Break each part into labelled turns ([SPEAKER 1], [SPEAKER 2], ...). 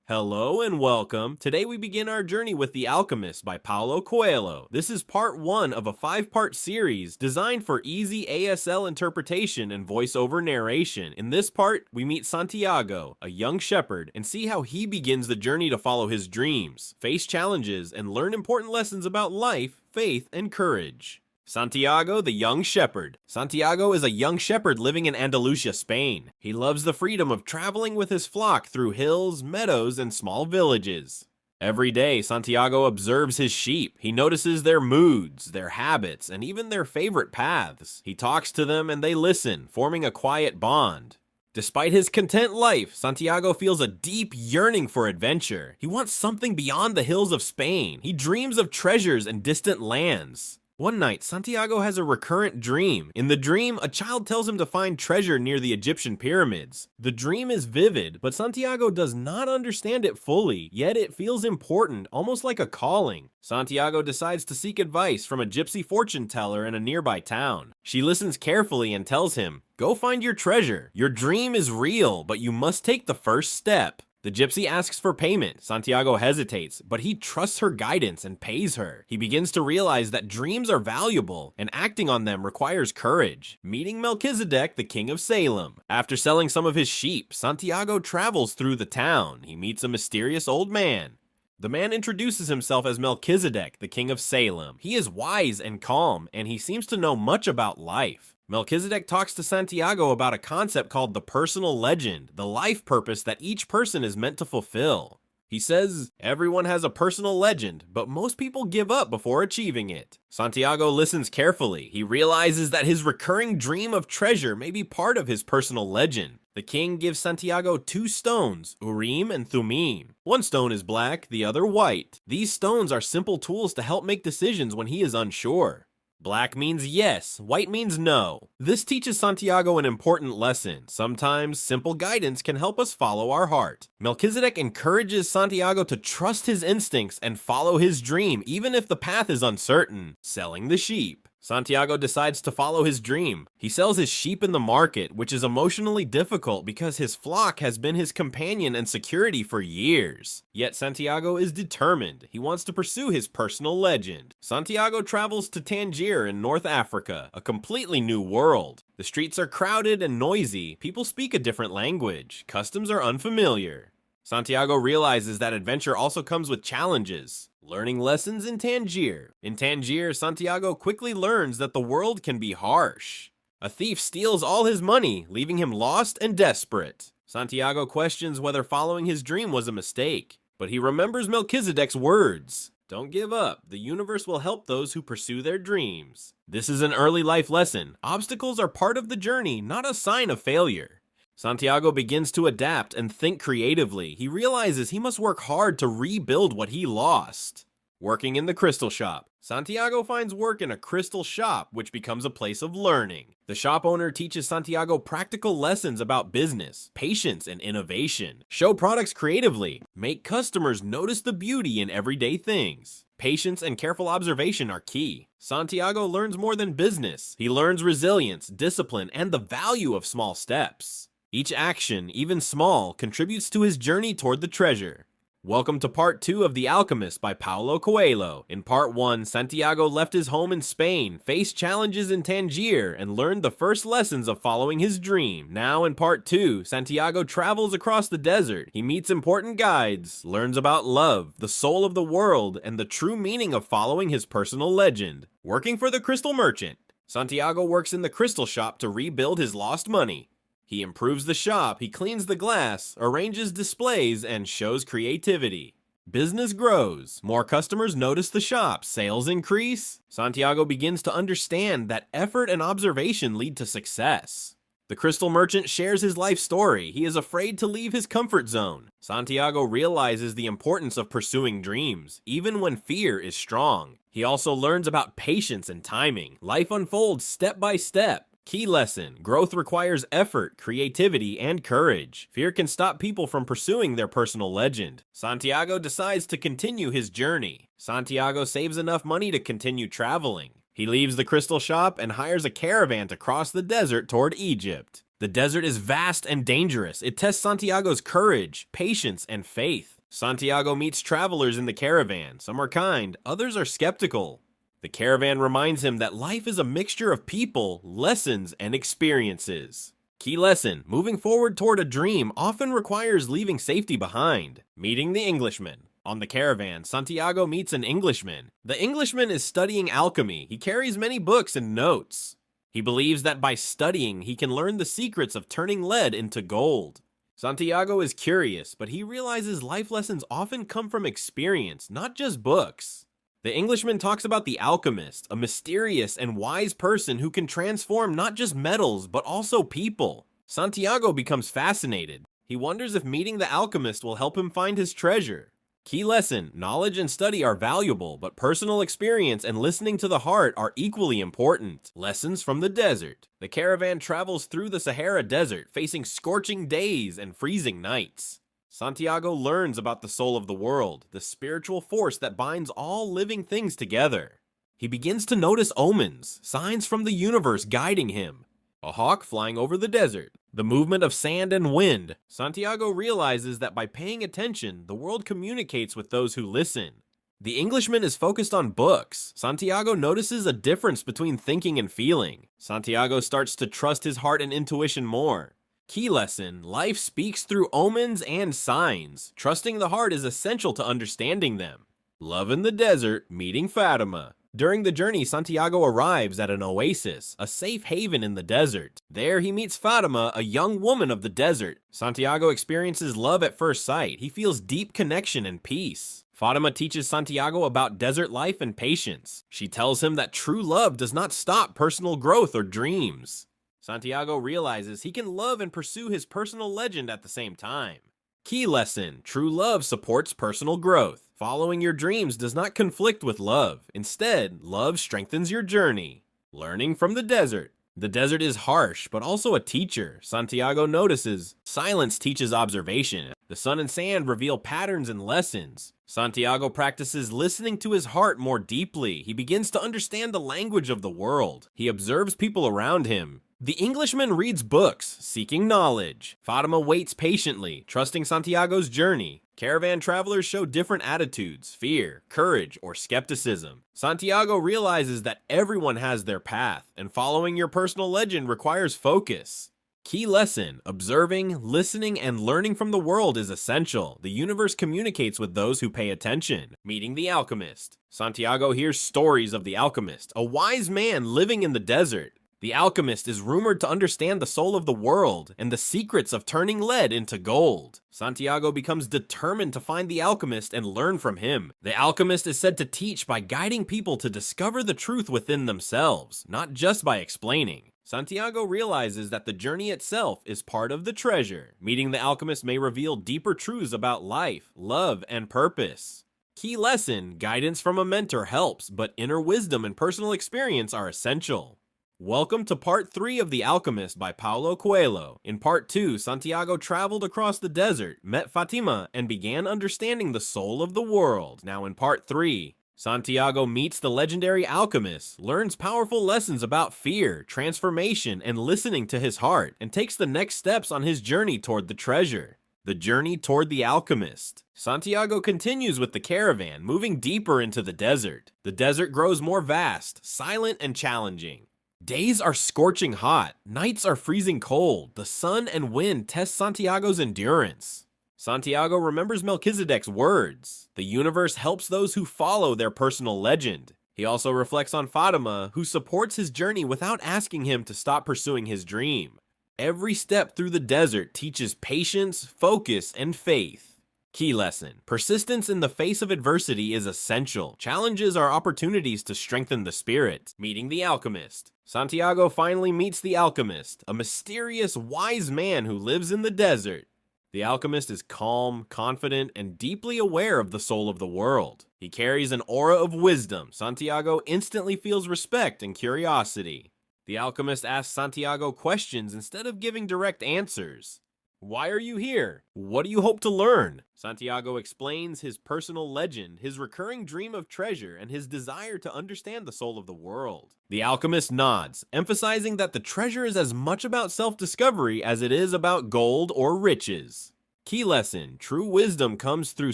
[SPEAKER 1] Hello and welcome. Today we begin our journey with The Alchemist by Paulo Coelho. This is part 1 of a 5-part series designed for easy ASL interpretation and voiceover narration. In this part, we meet Santiago, a young shepherd, and see how he begins the journey to follow his dreams, face challenges, and learn important lessons about life, faith, and courage. Santiago, the young shepherd. Santiago is a young shepherd living in Andalusia, Spain. He loves the freedom of traveling with his flock through hills, meadows, and small villages. Every day, Santiago observes his sheep. He notices their moods, their habits, and even their favorite paths. He talks to them and they listen, forming a quiet bond. Despite his content life, Santiago feels a deep yearning for adventure. He wants something beyond the hills of Spain. He dreams of treasures and distant lands. One night, Santiago has a recurrent dream. In the dream, a child tells him to find treasure near the Egyptian pyramids. The dream is vivid, but Santiago does not understand it fully, yet it feels important, almost like a calling. Santiago decides to seek advice from a gypsy fortune teller in a nearby town. She listens carefully and tells him, "Go find your treasure. Your dream is real, but you must take the first step." The gypsy asks for payment. Santiago hesitates, but he trusts her guidance and pays her. He begins to realize that dreams are valuable, and acting on them requires courage. Meeting Melchizedek, the king of Salem. After selling some of his sheep, Santiago travels through the town. He meets a mysterious old man. The man introduces himself as Melchizedek, the king of Salem. He is wise and calm, and he seems to know much about life. Melchizedek talks to Santiago about a concept called the personal legend, the life purpose that each person is meant to fulfill. He says, everyone has a personal legend, but most people give up before achieving it. Santiago listens carefully. He realizes that his recurring dream of treasure may be part of his personal legend. The king gives Santiago 2 stones, Urim and Thummim. One stone is black, the other white. These stones are simple tools to help make decisions when he is unsure. Black means yes, white means no. This teaches Santiago an important lesson. Sometimes simple guidance can help us follow our heart. Melchizedek encourages Santiago to trust his instincts and follow his dream, even if the path is uncertain. Selling the sheep. Santiago decides to follow his dream. He sells his sheep in the market, which is emotionally difficult because his flock has been his companion and security for years. Yet Santiago is determined. He wants to pursue his personal legend. Santiago travels to Tangier in North Africa, a completely new world. The streets are crowded and noisy. People speak a different language. Customs are unfamiliar. Santiago realizes that adventure also comes with challenges. Learning lessons in Tangier. In Tangier, Santiago quickly learns that the world can be harsh. A thief steals all his money, leaving him lost and desperate. Santiago questions whether following his dream was a mistake, but he remembers Melchizedek's words. Don't give up. The universe will help those who pursue their dreams. This is an early life lesson. Obstacles are part of the journey, not a sign of failure. Santiago begins to adapt and think creatively. He realizes he must work hard to rebuild what he lost. Working in the crystal shop. Santiago finds work in a crystal shop, which becomes a place of learning. The shop owner teaches Santiago practical lessons about business, patience, and innovation. Show products creatively. Make customers notice the beauty in everyday things. Patience and careful observation are key. Santiago learns more than business. He learns resilience, discipline, and the value of small steps. Each action, even small, contributes to his journey toward the treasure. Welcome to part 2 of The Alchemist by Paulo Coelho. In part 1, Santiago left his home in Spain, faced challenges in Tangier, and learned the first lessons of following his dream. Now in part 2, Santiago travels across the desert. He meets important guides, learns about love, the soul of the world, and the true meaning of following his personal legend. Working for the crystal merchant. Santiago works in the crystal shop to rebuild his lost money. He improves the shop, he cleans the glass, arranges displays, and shows creativity. Business grows. More customers notice the shop. Sales increase. Santiago begins to understand that effort and observation lead to success. The crystal merchant shares his life story. He is afraid to leave his comfort zone. Santiago realizes the importance of pursuing dreams, even when fear is strong. He also learns about patience and timing. Life unfolds step by step. Key lesson: growth requires effort, creativity, and courage. Fear can stop people from pursuing their personal legend. Santiago decides to continue his journey. Santiago saves enough money to continue traveling. He leaves the crystal shop and hires a caravan to cross the desert toward Egypt. The desert is vast and dangerous. It tests Santiago's courage, patience, and faith. Santiago meets travelers in the caravan. Some are kind, others are skeptical. The caravan reminds him that life is a mixture of people, lessons, and experiences. Key lesson: moving forward toward a dream often requires leaving safety behind. Meeting the Englishman. On the caravan, Santiago meets an Englishman. The Englishman is studying alchemy. He carries many books and notes. He believes that by studying, he can learn the secrets of turning lead into gold. Santiago is curious, but he realizes life lessons often come from experience, not just books. The Englishman talks about the alchemist, a mysterious and wise person who can transform not just metals, but also people. Santiago becomes fascinated. He wonders if meeting the alchemist will help him find his treasure. Key lesson: knowledge and study are valuable, but personal experience and listening to the heart are equally important. Lessons from the desert. The caravan travels through the Sahara Desert, facing scorching days and freezing nights. Santiago learns about the soul of the world, the spiritual force that binds all living things together. He begins to notice omens, signs from the universe guiding him. A hawk flying over the desert, the movement of sand and wind. Santiago realizes that by paying attention, the world communicates with those who listen. The Englishman is focused on books. Santiago notices a difference between thinking and feeling. Santiago starts to trust his heart and intuition more. Key lesson: life speaks through omens and signs. Trusting the heart is essential to understanding them. Love in the desert, meeting Fatima. During the journey, Santiago arrives at an oasis, a safe haven in the desert. There he meets Fatima, a young woman of the desert. Santiago experiences love at first sight. He feels deep connection and peace. Fatima teaches Santiago about desert life and patience. She tells him that true love does not stop personal growth or dreams. Santiago realizes he can love and pursue his personal legend at the same time. Key lesson: true love supports personal growth. Following your dreams does not conflict with love. Instead, love strengthens your journey. Learning from the desert. The desert is harsh, but also a teacher. Santiago notices. Silence teaches observation. The sun and sand reveal patterns and lessons. Santiago practices listening to his heart more deeply. He begins to understand the language of the world. He observes people around him. The Englishman reads books, seeking knowledge. Fatima waits patiently, trusting Santiago's journey. Caravan travelers show different attitudes: fear, courage, or skepticism. Santiago realizes that everyone has their path, and following your personal legend requires focus. Key lesson: observing, listening, and learning from the world is essential. The universe communicates with those who pay attention. Meeting the alchemist. Santiago hears stories of the alchemist, a wise man living in the desert. The alchemist is rumored to understand the soul of the world and the secrets of turning lead into gold. Santiago becomes determined to find the alchemist and learn from him. The alchemist is said to teach by guiding people to discover the truth within themselves, not just by explaining. Santiago realizes that the journey itself is part of the treasure. Meeting the alchemist may reveal deeper truths about life, love, and purpose. Key lesson: guidance from a mentor helps, but inner wisdom and personal experience are essential. Welcome to part 3 of The Alchemist by Paulo Coelho. In part 2, Santiago traveled across the desert, met Fatima, and began understanding the soul of the world. Now in part 3, Santiago meets the legendary alchemist, learns powerful lessons about fear, transformation, and listening to his heart, and takes the next steps on his journey toward the treasure. The journey toward the alchemist. Santiago continues with the caravan, moving deeper into the desert. The desert grows more vast, silent, and challenging. Days are scorching hot, nights are freezing cold. The sun and wind test Santiago's endurance. Santiago remembers Melchizedek's words. The universe helps those who follow their personal legend. He also reflects on Fatima, who supports his journey without asking him to stop pursuing his dream. Every step through the desert teaches patience, focus, and faith. Key lesson: persistence in the face of adversity is essential. Challenges are opportunities to strengthen the spirit. Meeting the alchemist. Santiago finally meets the alchemist, a mysterious, wise man who lives in the desert. The alchemist is calm, confident, and deeply aware of the soul of the world. He carries an aura of wisdom. Santiago instantly feels respect and curiosity. The alchemist asks Santiago questions instead of giving direct answers. Why are you here? What do you hope to learn? Santiago explains his personal legend, his recurring dream of treasure, and his desire to understand the soul of the world. The alchemist nods, emphasizing that the treasure is as much about self-discovery as it is about gold or riches. Key lesson: true wisdom comes through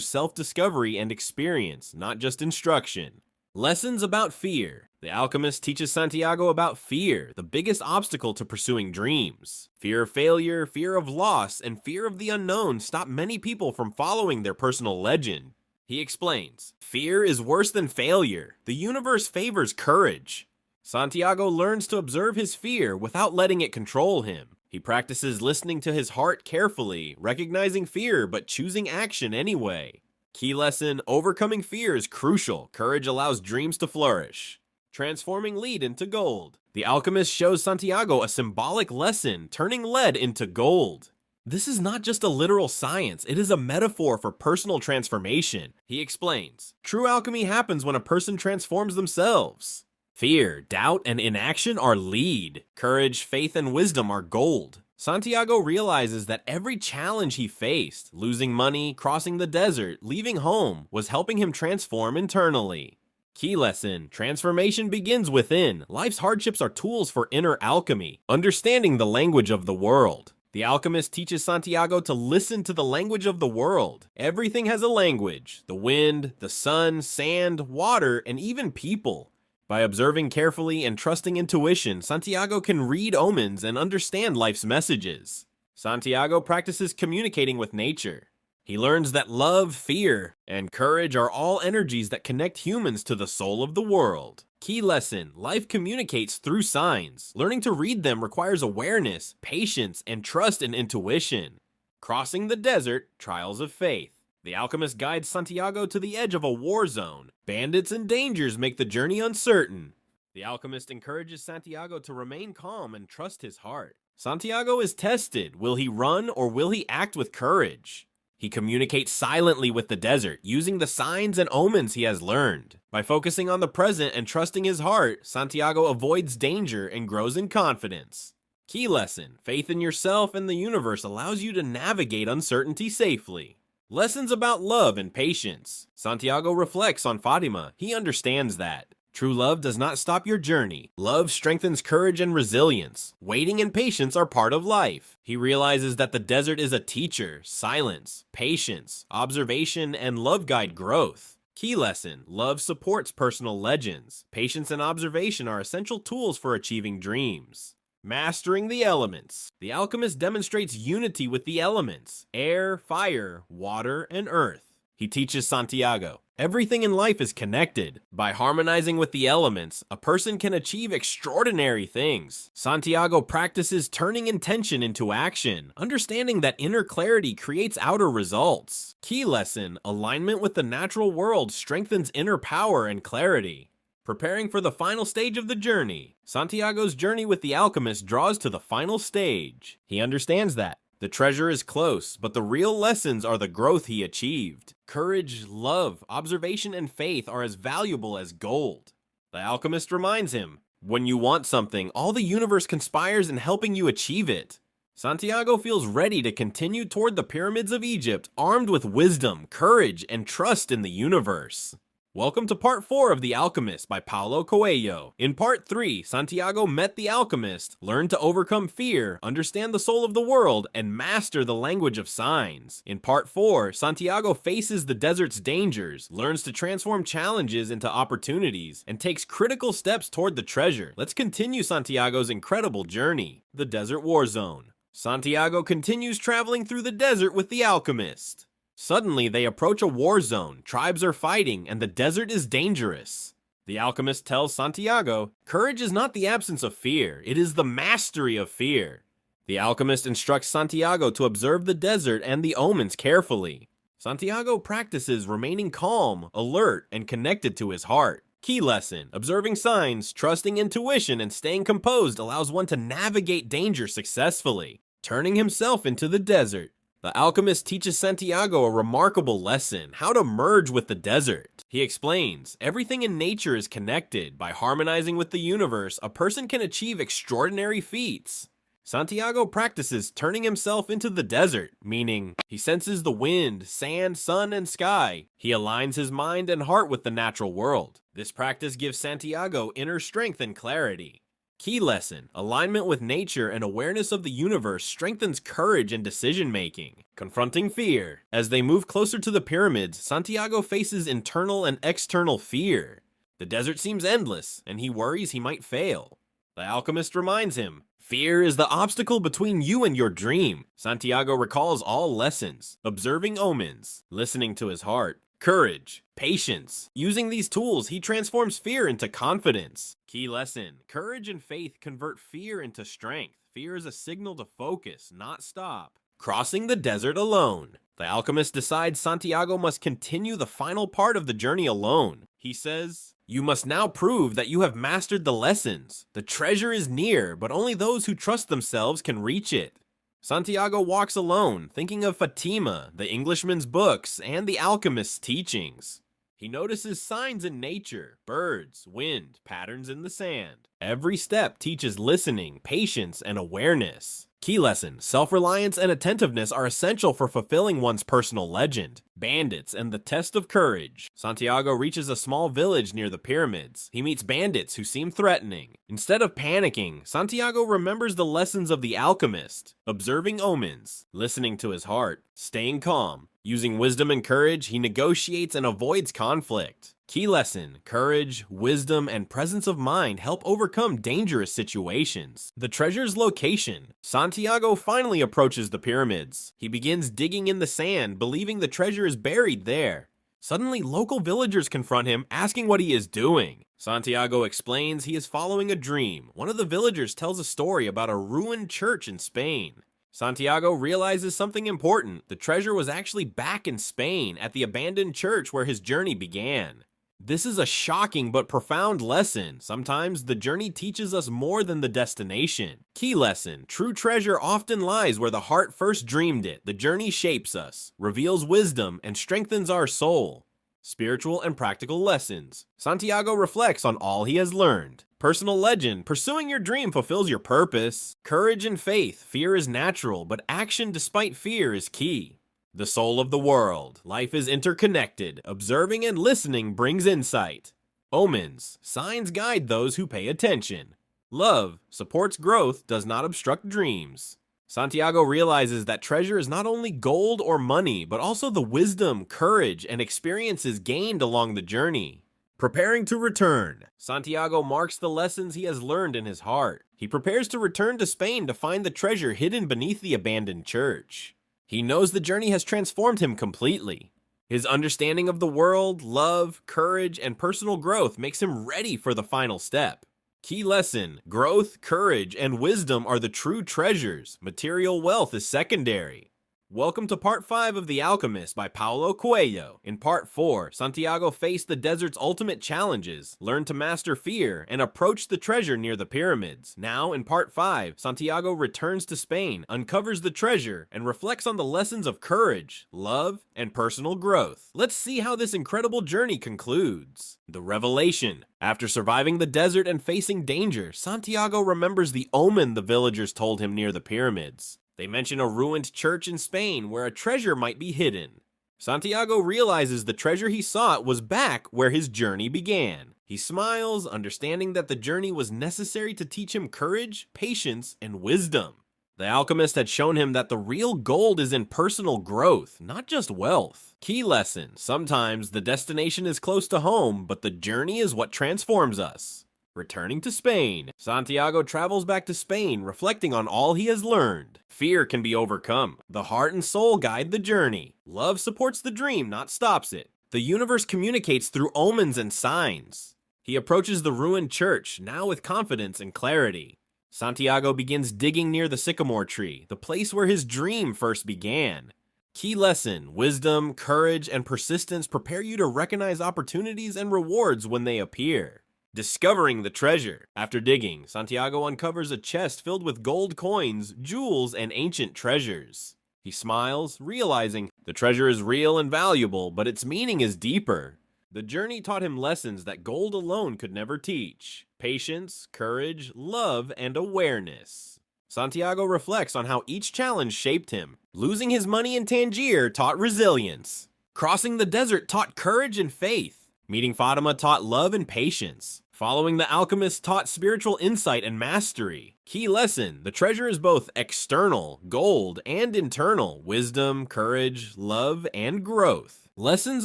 [SPEAKER 1] self-discovery and experience, not just instruction. Lessons about fear. The alchemist teaches Santiago about fear, the biggest obstacle to pursuing dreams. Fear of failure, fear of loss, and fear of the unknown stop many people from following their personal legend. He explains, fear is worse than failure. The universe favors courage. Santiago learns to observe his fear without letting it control him. He practices listening to his heart carefully, recognizing fear but choosing action anyway. Key lesson: overcoming fear is crucial. Courage allows dreams to flourish. Transforming lead into gold. The alchemist shows Santiago a symbolic lesson, turning lead into gold. This is not just a literal science, it is a metaphor for personal transformation. He explains, true alchemy happens when a person transforms themselves. Fear, doubt, and inaction are lead. Courage, faith, and wisdom are gold. Santiago realizes that every challenge he faced, losing money, crossing the desert, leaving home, was helping him transform internally. Key lesson: transformation begins within. Life's hardships are tools for inner alchemy, understanding the language of the world. The alchemist teaches Santiago to listen to the language of the world. Everything has a language: the wind, the sun, sand, water, and even people. By observing carefully and trusting intuition, Santiago can read omens and understand life's messages. Santiago practices communicating with nature. He learns that love, fear, and courage are all energies that connect humans to the soul of the world. Key lesson: life communicates through signs. Learning to read them requires awareness, patience, and trust in intuition. Crossing the desert, trials of faith. The alchemist guides Santiago to the edge of a war zone. Bandits and dangers make the journey uncertain. The alchemist encourages Santiago to remain calm and trust his heart. Santiago is tested. Will he run or will he act with courage? He communicates silently with the desert, using the signs and omens he has learned. By focusing on the present and trusting his heart, Santiago avoids danger and grows in confidence. Key lesson: faith in yourself and the universe allows you to navigate uncertainty safely. Lessons about love and patience. Santiago reflects on Fatima. He understands that true love does not stop your journey. Love strengthens courage and resilience. Waiting and patience are part of life. He realizes that the desert is a teacher. Silence, patience, observation, and love guide growth. Key lesson: love supports personal legends. Patience and observation are essential tools for achieving dreams. Mastering the elements. The alchemist demonstrates unity with the elements: air, fire, water, and earth. He teaches Santiago, everything in life is connected. By harmonizing with the elements, a person can achieve extraordinary things. Santiago practices turning intention into action, understanding that inner clarity creates outer results. Key lesson: alignment with the natural world strengthens inner power and clarity. Preparing for the final stage of the journey. Santiago's journey with the alchemist draws to the final stage. He understands that the treasure is close, but the real lessons are the growth he achieved. Courage, love, observation, and faith are as valuable as gold. The alchemist reminds him, when you want something, all the universe conspires in helping you achieve it. Santiago feels ready to continue toward the pyramids of Egypt, armed with wisdom, courage, and trust in the universe. Welcome to part 4 of The Alchemist by Paulo Coelho. In part 3, Santiago met the alchemist, learned to overcome fear, understand the soul of the world, and master the language of signs. In part 4, Santiago faces the desert's dangers, learns to transform challenges into opportunities, and takes critical steps toward the treasure. Let's continue Santiago's incredible journey. The Desert War Zone. Santiago continues traveling through the desert with the alchemist. Suddenly, they approach a war zone. Tribes are fighting, and the desert is dangerous. The alchemist tells Santiago, courage is not the absence of fear, it is the mastery of fear. The alchemist instructs Santiago to observe the desert and the omens carefully. Santiago practices remaining calm, alert, and connected to his heart. Key lesson: observing signs, trusting intuition, and staying composed allows one to navigate danger successfully. Turning himself into the desert. The alchemist teaches Santiago a remarkable lesson: how to merge with the desert. He explains, everything in nature is connected. By harmonizing with the universe, a person can achieve extraordinary feats. Santiago practices turning himself into the desert, meaning he senses the wind, sand, sun, and sky. He aligns his mind and heart with the natural world. This practice gives Santiago inner strength and clarity. Key lesson: alignment with nature and awareness of the universe strengthens courage and decision-making. Confronting fear. As they move closer to the pyramids, Santiago faces internal and external fear. The desert seems endless, and he worries he might fail. The alchemist reminds him, fear is the obstacle between you and your dream. Santiago recalls all lessons: observing omens, listening to his heart, courage, patience. Using these tools, he transforms fear into confidence. Key lesson: courage and faith convert fear into strength. Fear is a signal to focus, not stop. Crossing the desert alone. The alchemist decides Santiago must continue the final part of the journey alone. He says, "You must now prove that you have mastered the lessons. The treasure is near, but only those who trust themselves can reach it." Santiago walks alone, thinking of Fatima, the Englishman's books, and the alchemist's teachings. He notices signs in nature: birds, wind, patterns in the sand. Every step teaches listening, patience, and awareness. Key lesson: self-reliance and attentiveness are essential for fulfilling one's personal legend. Bandits and the test of courage. Santiago reaches a small village near the pyramids. He meets bandits who seem threatening. Instead of panicking, Santiago remembers the lessons of the alchemist: observing omens, listening to his heart, staying calm. Using wisdom and courage, he negotiates and avoids conflict. Key lesson: courage, wisdom, and presence of mind help overcome dangerous situations. The treasure's location. Santiago finally approaches the pyramids. He begins digging in the sand, believing the treasure is buried there. Suddenly, local villagers confront him, asking what he is doing. Santiago explains he is following a dream. One of the villagers tells a story about a ruined church in Spain. Santiago realizes something important: the treasure was actually back in Spain, at the abandoned church where his journey began. This is a shocking but profound lesson. Sometimes the journey teaches us more than the destination. Key lesson: true treasure often lies where the heart first dreamed it. The journey shapes us, reveals wisdom, and strengthens our soul. Spiritual and practical lessons. Santiago reflects on all he has learned. Personal legend: pursuing your dream fulfills your purpose. Courage and faith: fear is natural, but action despite fear is key. The soul of the world: life is interconnected. Observing and listening brings insight. Omens: signs guide those who pay attention. Love supports growth, does not obstruct dreams. Santiago realizes that treasure is not only gold or money, but also the wisdom, courage, and experiences gained along the journey. Preparing to return. Santiago marks the lessons he has learned in his heart. He prepares to return to Spain to find the treasure hidden beneath the abandoned church. He knows the journey has transformed him completely. His understanding of the world, love, courage, and personal growth makes him ready for the final step. Key lesson: growth, courage, and wisdom are the true treasures. Material wealth is secondary. Welcome to Part 5 of The Alchemist by Paulo Coelho. In Part 4, Santiago faced the desert's ultimate challenges, learned to master fear, and approached the treasure near the pyramids. Now, in Part 5, Santiago returns to Spain, uncovers the treasure, and reflects on the lessons of courage, love, and personal growth. Let's see how this incredible journey concludes. The revelation. After surviving the desert and facing danger, Santiago remembers the omen the villagers told him near the pyramids. They mention a ruined church in Spain where a treasure might be hidden. Santiago realizes the treasure he sought was back where his journey began. He smiles, understanding that the journey was necessary to teach him courage, patience, and wisdom. The alchemist had shown him that the real gold is in personal growth, not just wealth. Key lesson: sometimes the destination is close to home, but the journey is what transforms us. Returning to Spain, Santiago travels back to Spain, reflecting on all he has learned. Fear can be overcome. The heart and soul guide the journey. Love supports the dream, not stops it. The universe communicates through omens and signs. He approaches the ruined church, now with confidence and clarity. Santiago begins digging near the sycamore tree, the place where his dream first began. Key lesson: wisdom, courage, and persistence prepare you to recognize opportunities and rewards when they appear. Discovering the treasure. After digging, Santiago uncovers a chest filled with gold coins, jewels, and ancient treasures. He smiles, realizing the treasure is real and valuable, but its meaning is deeper. The journey taught him lessons that gold alone could never teach: patience, courage, love, and awareness. Santiago reflects on how each challenge shaped him. Losing his money in Tangier taught resilience. Crossing the desert taught courage and faith. Meeting Fatima taught love and patience. Following the alchemist taught spiritual insight and mastery. Key lesson: the treasure is both external, gold, and internal, wisdom, courage, love, and growth. Lessons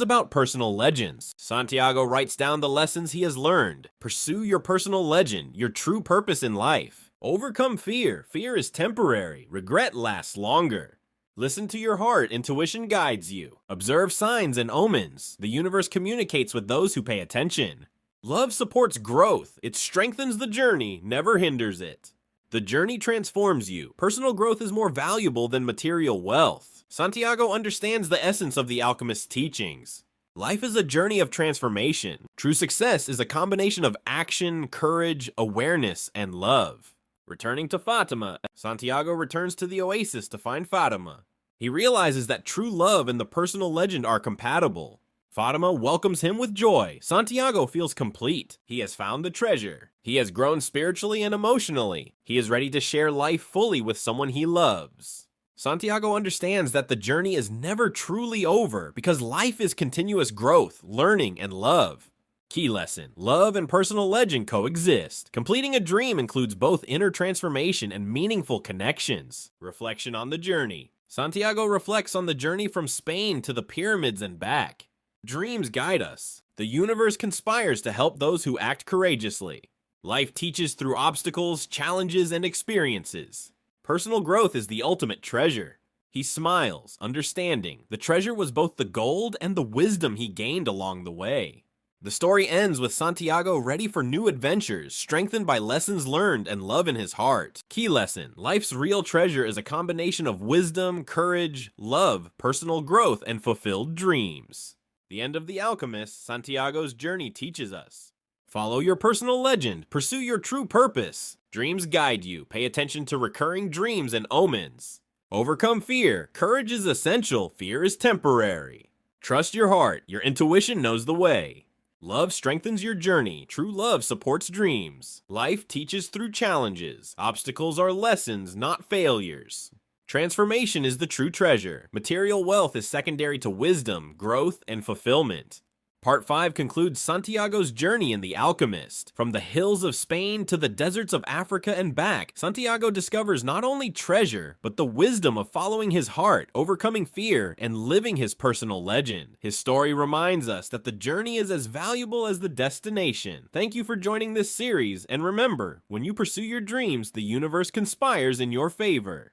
[SPEAKER 1] about personal legends. Santiago writes down the lessons he has learned. Pursue your personal legend, your true purpose in life. Overcome fear. Fear is temporary. Regret lasts longer. Listen to your heart. Intuition guides you. Observe signs and omens. The universe communicates with those who pay attention. Love supports growth. It strengthens the journey, never hinders it. The journey transforms you. Personal growth is more valuable than material wealth. Santiago understands the essence of the alchemist's teachings. Life is a journey of transformation. True success is a combination of action, courage, awareness, and love. Returning to Fatima, Santiago returns to the oasis to find Fatima. He realizes that true love and the personal legend are compatible. Fatima welcomes him with joy. Santiago feels complete. He has found the treasure. He has grown spiritually and emotionally. He is ready to share life fully with someone he loves. Santiago understands that the journey is never truly over because life is continuous growth, learning, and love. Key lesson: love and personal legend coexist. Completing a dream includes both inner transformation and meaningful connections. Reflection on the journey. Santiago reflects on the journey from Spain to the pyramids and back. Dreams guide us. The universe conspires to help those who act courageously. Life teaches through obstacles, challenges, and experiences. Personal growth is the ultimate treasure. He smiles, understanding the treasure was both the gold and the wisdom he gained along the way. The story ends with Santiago ready for new adventures, strengthened by lessons learned and love in his heart. Key lesson: life's real treasure is a combination of wisdom, courage, love, personal growth, and fulfilled dreams. The end of The Alchemist, Santiago's journey teaches us. Follow your personal legend, pursue your true purpose. Dreams guide you, pay attention to recurring dreams and omens. Overcome fear, courage is essential, fear is temporary. Trust your heart, your intuition knows the way. Love strengthens your journey, true love supports dreams. Life teaches through challenges, obstacles are lessons, not failures. Transformation is the true treasure. Material wealth is secondary to wisdom, growth, and fulfillment. Part 5 concludes Santiago's journey in The Alchemist. From the hills of Spain to the deserts of Africa and back, Santiago discovers not only treasure, but the wisdom of following his heart, overcoming fear, and living his personal legend. His story reminds us that the journey is as valuable as the destination. Thank you for joining this series, and remember, when you pursue your dreams, the universe conspires in your favor.